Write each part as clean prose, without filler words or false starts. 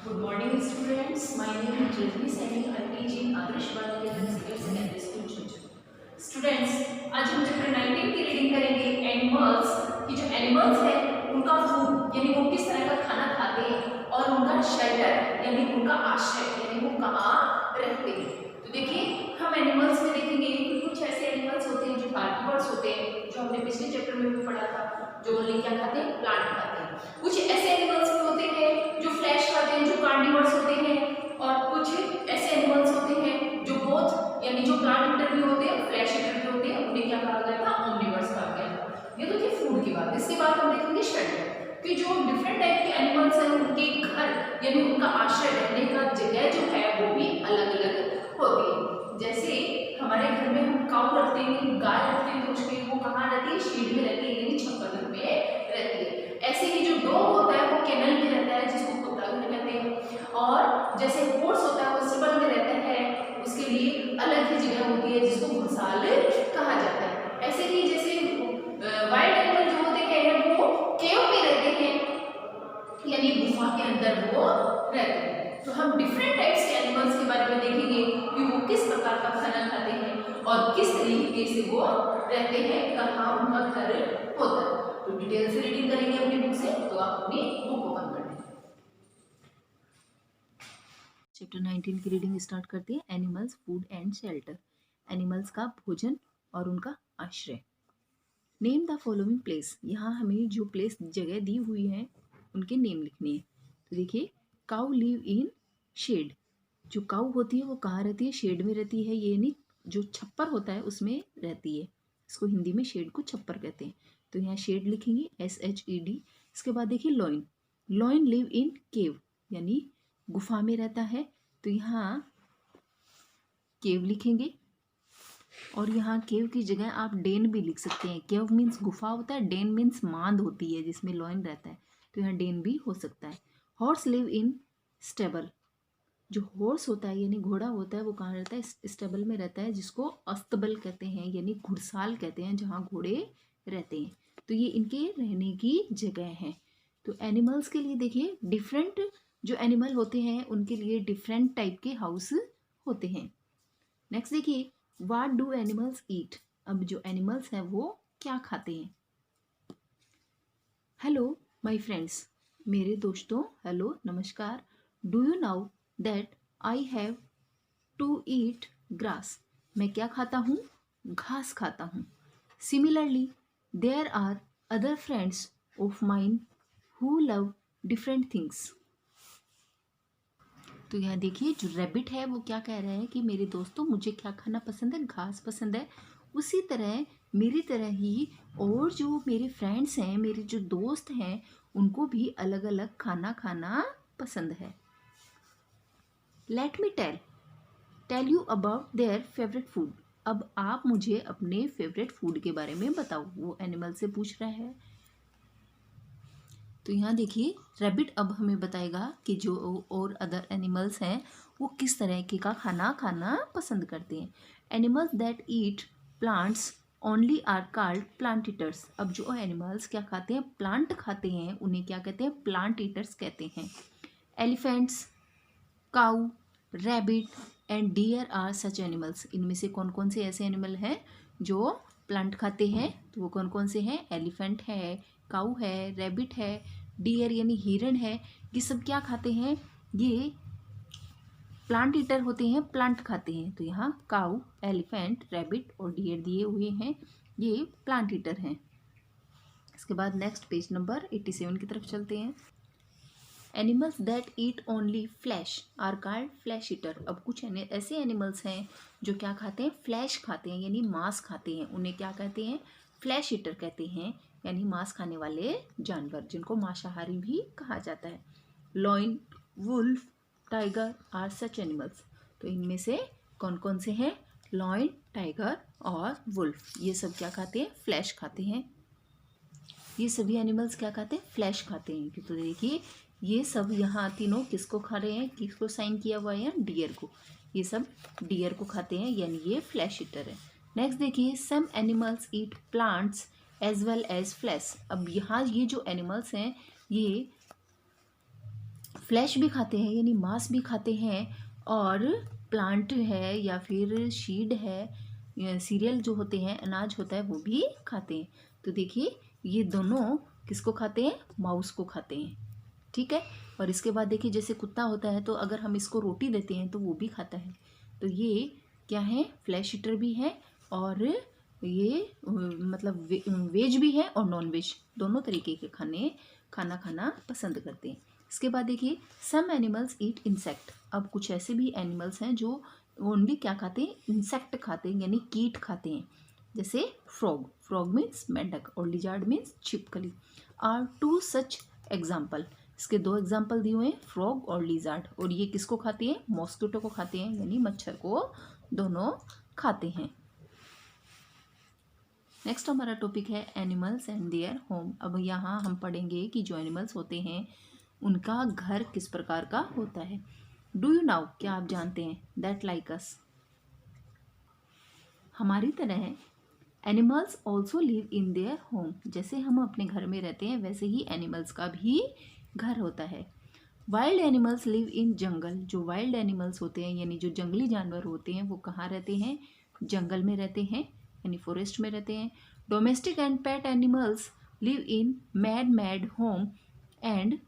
Good morning, students. My name is Rajni Saini. I teach in Adarsh Bharatiya Senior Secondary School, Chunchur. Students, आज हम chapter 19 की reading करेंगे। Animals की जो animals है उनका फूड यानी वो किस तरह का खाना खाते हैं और उनका शेल्टर यानी उनका आश्रय यानी वो कहाँ रहते हैं। तो देखिए हम एनिमल्स में देखेंगे कि कुछ ऐसे एनिमल्स होते हैं जो कार्निवोरस होते हैं, जो हमने पिछले चैप्टर में भी पढ़ा था, जो ओनली क्या खाते हैं, प्लांट खाते हैं। कुछ ऐसे एनिमल्स भी होते हैं जो फ्लैश खाते हैं, जो कार्निवोरस होते हैं, और कुछ ऐसे एनिमल्स होते हैं जो बोथ यानी जो प्लांट ईटर भी होते हैं, फ्लैश ईटर भी होते हैं, उन्हें क्या कहा गया था, ओमनिवोरस कहा गया था। ये तो थी फूड की बात। इसके बाद हम देखेंगे शेल्टर कि जो डिफरेंट टाइप के एनिमल्स हैं उनके घर यानी उनका आश्रय रहने का जगह जो है वो भी अलग अलग होती है। जैसे हमारे घर में हम काऊ रखते हैं, गाय रखते हैं, तो उसके वो कहाँ रहती है, शेड में रहती है यानी छप्पर में रहती है। ऐसे ही जो डॉग होता है वो केनल में रहता है जिसको कुत्ता घर कहते हैं, और जैसे हॉर्स होता है वो स्टेबल में रहता है, उसके लिए अलग ही जगह होती है जिसको घुड़साल कहा जाता है। ऐसे ही जैसे वाइल्ड एनिमल जो होते हैं वो केव में रहते हैं यानी गुफा के अंदर वो रहते हैं। तो हम डिफरेंट टाइप्स के एनिमल्स के बारे में देखेंगे कि वो किस प्रकार का खाना खाते हैं और किस तरीके से वो रहते हैं, कहाँ उनका घर होता है। तो डिटेल से रीडिंग करेंगे अपनी बुक से, तो आप अपनी बुक ओपन कर लें। चैप्टर 19 की रीडिंग स्टार्ट करते हैं। Animals food and shelter, animals का भोजन और उनका आश्रय। नेम द फॉलोइंग प्लेस, यहाँ हमें जो प्लेस जगह दी हुई है उनके नेम लिखने हैं। तो देखिए, काउ लिव इन शेड, जो काउ होती है वो कहाँ रहती है, शेड में रहती है, ये नहीं जो छप्पर होता है उसमें रहती है। इसको हिंदी में शेड को छप्पर कहते हैं। तो यहाँ शेड लिखेंगे SHED। इसके बाद देखिए लॉइन, लॉइन लिव इन केव यानी गुफा में रहता है, तो यहाँ केव लिखेंगे। और यहाँ केव की जगह आप डेन भी लिख सकते हैं। केव मीन्स गुफा होता है, डेन मीन्स मांद होती है जिसमें लॉइन रहता है, तो यहाँ डेन भी हो सकता है। हॉर्स लिव इन स्टेबल, जो हॉर्स होता है यानी घोड़ा होता है वो कहाँ रहता है, स्टेबल में रहता है, जिसको अस्तबल कहते हैं यानी घुड़साल कहते हैं, जहाँ घोड़े रहते हैं। तो ये इनके रहने की जगह है। तो एनिमल्स के लिए देखिए डिफरेंट जो एनिमल होते हैं उनके लिए डिफरेंट टाइप के हाउस होते हैं। नेक्स्ट देखिए, व्हाट डू एनिमल्स ईट, अब जो एनिमल्स हैं वो क्या खाते हैं। हेलो माय फ्रेंड्स, मेरे दोस्तों, हेलो नमस्कार। Do you know that I have to eat grass, मैं क्या खाता हूँ, घास खाता हूँ। Similarly there are other friends of mine who love different things. तो यहाँ देखिए जो रैबिट है वो क्या कह रहा है कि मेरे दोस्तों मुझे क्या खाना पसंद है, घास पसंद है। उसी तरह मेरी तरह ही और जो मेरे फ्रेंड्स हैं, मेरे जो दोस्त हैं, उनको भी अलग अलग खाना खाना पसंद है। Let me tell you about their favourite food, अब आप मुझे अपने फेवरेट फूड के बारे में बताओ, वो एनिमल से पूछ रहा है। तो यहाँ देखिए रैबिट अब हमें बताएगा कि जो और अदर एनिमल्स हैं वो किस तरह के का खाना खाना पसंद करते हैं। Animals that eat plants only are called plant eaters, अब जो एनिमल्स क्या खाते हैं, प्लांट खाते हैं, उन्हें क्या कहते हैं, प्लांट ईटर्स कहते हैं। Elephants, cow, rabbit and deer are such animals, इनमें से कौन कौन से ऐसे एनिमल हैं जो प्लांट खाते हैं, तो वो कौन कौन से हैं, एलिफेंट है, काऊ है, रैबिट है, डियर यानी हिरण है। ये सब क्या खाते हैं, ये प्लांट ईटर होते हैं, प्लांट खाते हैं। तो यहाँ काऊ, एलिफेंट, रैबिट और डियर दिए हुए हैं, ये प्लांट ईटर हैं। इसके बाद नेक्स्ट पेज नंबर 87 की तरफ चलते हैं। Animals that eat only flesh are called flesh eater, अब कुछ ऐसे एनिमल्स हैं जो क्या खाते हैं, फ्लैश खाते हैं यानी मांस खाते हैं, उन्हें क्या कहते हैं, फ्लैश ईटर कहते हैं, यानी मांस खाने वाले जानवर, जिनको मांसाहारी भी कहा जाता है। Lion, wolf, tiger are such animals, तो इनमें से कौन कौन से हैं, लॉइन, टाइगर और वुल्फ, ये सब क्या खाते हैं, फ्लैश खाते हैं। ये सभी एनिमल्स क्या खाते हैं, फ्लैश खाते हैं। तो देखिए ये सब यहाँ तीनों किसको खा रहे हैं, किसको साइन किया हुआ है, डियर को, ये सब डियर को खाते हैं यानी ये फ्लैश ईटर है। नेक्स्ट देखिए, some animals eat plants as well as flesh, अब यहाँ ये जो एनिमल्स हैं ये फ्लैश भी खाते हैं यानी मांस भी खाते हैं, और प्लांट है या फिर सीड है, सीरियल जो होते हैं, अनाज होता है, वो भी खाते हैं। तो देखिए ये दोनों किसको खाते हैं? माउस को खाते हैं, ठीक है। और इसके बाद देखिए जैसे कुत्ता होता है तो अगर हम इसको रोटी देते हैं तो वो भी खाता है। तो ये क्या है? फ्लैश ईटर भी है, और ये मतलब वेज भी है और नॉन वेज, दोनों तरीके के खाना खाना पसंद करते हैं। इसके बाद देखिए सम एनिमल्स ईट इंसेक्ट। अब कुछ ऐसे भी एनिमल्स हैं जो ओनली क्या खाते हैं? इंसेक्ट खाते हैं, यानी कीट खाते हैं। जैसे फ्रॉग मीन्स मेंढक, और लिजार्ड मीन्स छिपकली। Are two such example. इसके दो एग्जाम्पल दिए हुए हैं, फ्रॉग और लिजार्ड। और ये किसको खाते हैं? मॉस्किटो को खाते हैं, यानी मच्छर को, दोनों खाते हैं। नेक्स्ट हमारा टॉपिक है एनिमल्स एंड देयर होम। अब यहाँ हम पढ़ेंगे कि जो एनिमल्स होते हैं उनका घर किस प्रकार का होता है। डू यू नाउ, क्या आप जानते हैं? दैट लाइक अस, हमारी तरह है, animals also live in their home. जैसे हम अपने घर में रहते हैं वैसे ही एनिमल्स का भी घर होता है। वाइल्ड एनिमल्स लिव इन जंगल। जो वाइल्ड एनिमल्स होते हैं यानी जो जंगली जानवर होते हैं वो कहाँ रहते हैं? जंगल में रहते हैं, यानी फॉरेस्ट में रहते हैं। Domestic and pet animals live in mad home and.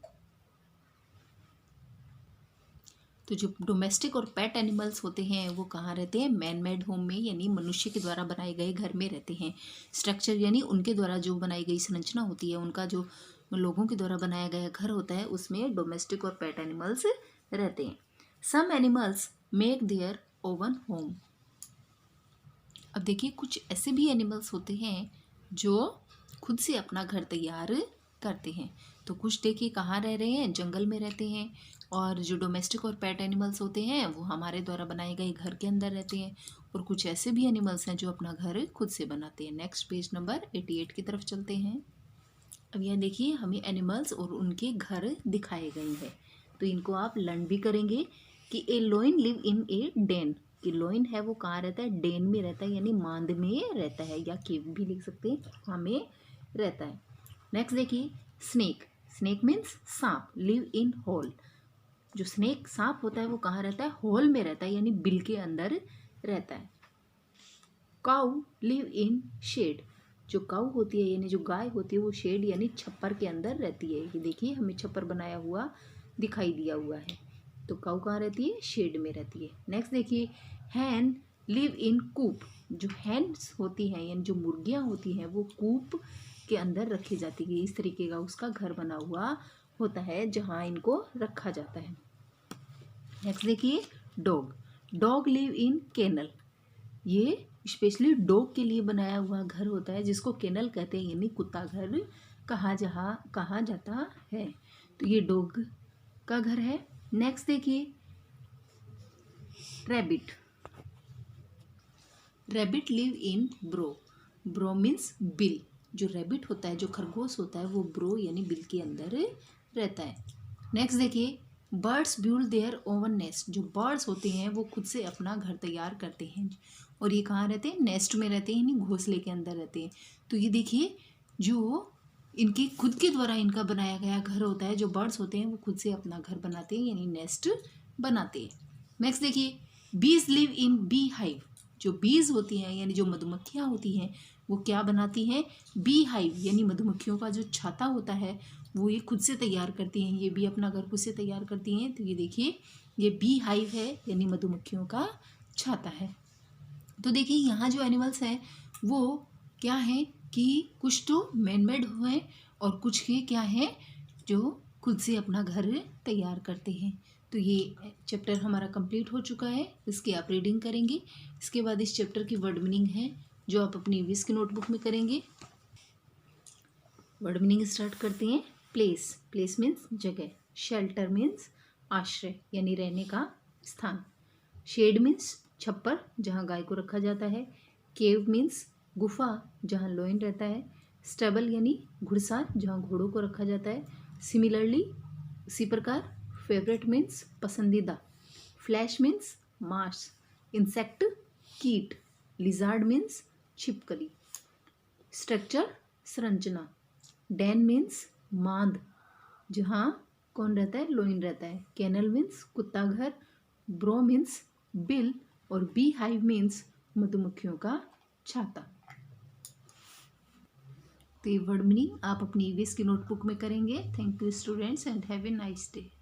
तो जो डोमेस्टिक और पेट एनिमल्स होते हैं वो कहाँ रहते हैं? मैड होम में, यानी मनुष्य के द्वारा बनाए गए घर में रहते हैं। स्ट्रक्चर यानी उनके द्वारा जो बनाई गई संरचना होती है, उनका जो लोगों के द्वारा बनाया गया घर होता है, उसमें डोमेस्टिक और पेट एनिमल्स रहते हैं। Some animals make their own home. अब देखिए कुछ ऐसे भी एनिमल्स होते हैं जो खुद से अपना घर तैयार करते हैं। तो कुछ देखिए कहाँ रह रहे हैं? जंगल में रहते हैं। और जो डोमेस्टिक और पेट एनिमल्स होते हैं वो हमारे द्वारा बनाए गए घर के अंदर रहते हैं। और कुछ ऐसे भी एनिमल्स हैं जो अपना घर खुद से बनाते हैं। नेक्स्ट पेज नंबर 88 की तरफ चलते हैं। अब यहाँ देखिए हमें एनिमल्स और उनके घर दिखाए गए हैं। तो इनको आप लर्न भी करेंगे कि a lion live in a den. कि लोइन है वो कहाँ रहता है? डेन में रहता है, यानी मांद में रहता है, या केव भी लिख सकते हैं, वहाँ में रहता है। नेक्स्ट देखिए स्नेक मीन्स सांप, लिव इन होल। जो स्नेक सांप होता है वो कहाँ रहता है? होल में रहता है, यानी बिल के अंदर रहता है। काऊ लिव इन शेड। जो काऊ होती है यानी जो गाय होती है वो शेड यानी छप्पर के अंदर रहती है। ये देखिए हमें छप्पर बनाया हुआ दिखाई दिया हुआ है। तो काऊ कहाँ रहती है? शेड में रहती है। नेक्स्ट देखिए हैन लिव इन कूप। जो हैन्स होती हैं यानी जो मुर्गियाँ होती हैं वो कूप के अंदर रखी जाती है। इस तरीके का उसका घर बना हुआ होता है जहाँ इनको रखा जाता है। नेक्स्ट देखिए डॉग लिव इन केनल। ये स्पेशली डॉग के लिए बनाया हुआ घर होता है जिसको केनल कहते हैं, यानी कुत्ता घर कहा जाता है। तो ये डॉग का घर है। नेक्स्ट देखिए rabbit live in bro means bill. जो रैबिट होता है, जो खरगोश होता है, वो ब्रो यानी बिल के अंदर रहता है। नेक्स्ट देखिए birds build their own nest. जो बर्ड्स होते हैं वो खुद से अपना घर तैयार करते हैं। और ये कहाँ रहते हैं? नेस्ट में रहते हैं, यानी घोंसले के अंदर रहते हैं। तो ये देखिए जो इनकी खुद के द्वारा इनका बनाया गया घर होता है, जो बर्ड्स होते हैं वो खुद से अपना घर बनाते हैं, यानी नेस्ट बनाते हैं। नेक्स्ट देखिए बीज लिव इन बी हाइव। जो बीज होती हैं यानी जो मधुमक्खियाँ होती हैं वो क्या बनाती हैं? बी हाइव यानी मधुमक्खियों का जो छाता होता है वो ये खुद से तैयार करती हैं। ये भी अपना घर खुद से तैयार करती हैं। तो ये देखिए ये बी हाइव है यानी मधुमक्खियों का छाता है। तो देखिए यहाँ जो एनिमल्स हैं वो क्या है कि कुछ तो मैनमेड हुए और कुछ के क्या है जो खुद से अपना घर तैयार करते हैं। तो ये चैप्टर हमारा कंप्लीट हो चुका है। इसकी आप रीडिंग करेंगे। इसके बाद इस चैप्टर की वर्ड मीनिंग है जो आप अपनी विश की नोटबुक में करेंगे। वर्ड मीनिंग स्टार्ट करते हैं। प्लेस मीन्स जगह। शेल्टर मीन्स आश्रय यानी रहने का स्थान। शेड मीन्स छप्पर जहाँ गाय को रखा जाता है। केव मीन्स गुफा जहाँ लोइन रहता है। स्टेबल यानी घुड़सार जहाँ घोड़ों को रखा जाता है। सिमिलरली इसी प्रकार फेवरेट मीन्स पसंदीदा। फ्लैश मीन्स मांस। इंसेक्ट कीट। लिजार्ड मीन्स छिपकली। स्ट्रक्चर संरचना। डेन मीन्स मांद जहाँ कौन रहता है? लोइन रहता है। कैनल मीन्स कुत्ता घर, ब्रो मीन्स बिल और बी हाइव मीन्स मधुमक्खियों का छाता। तो ये वर्ड मीनिंग आप अपनी ईवीएस की नोटबुक में करेंगे। Thank you students and have a nice day.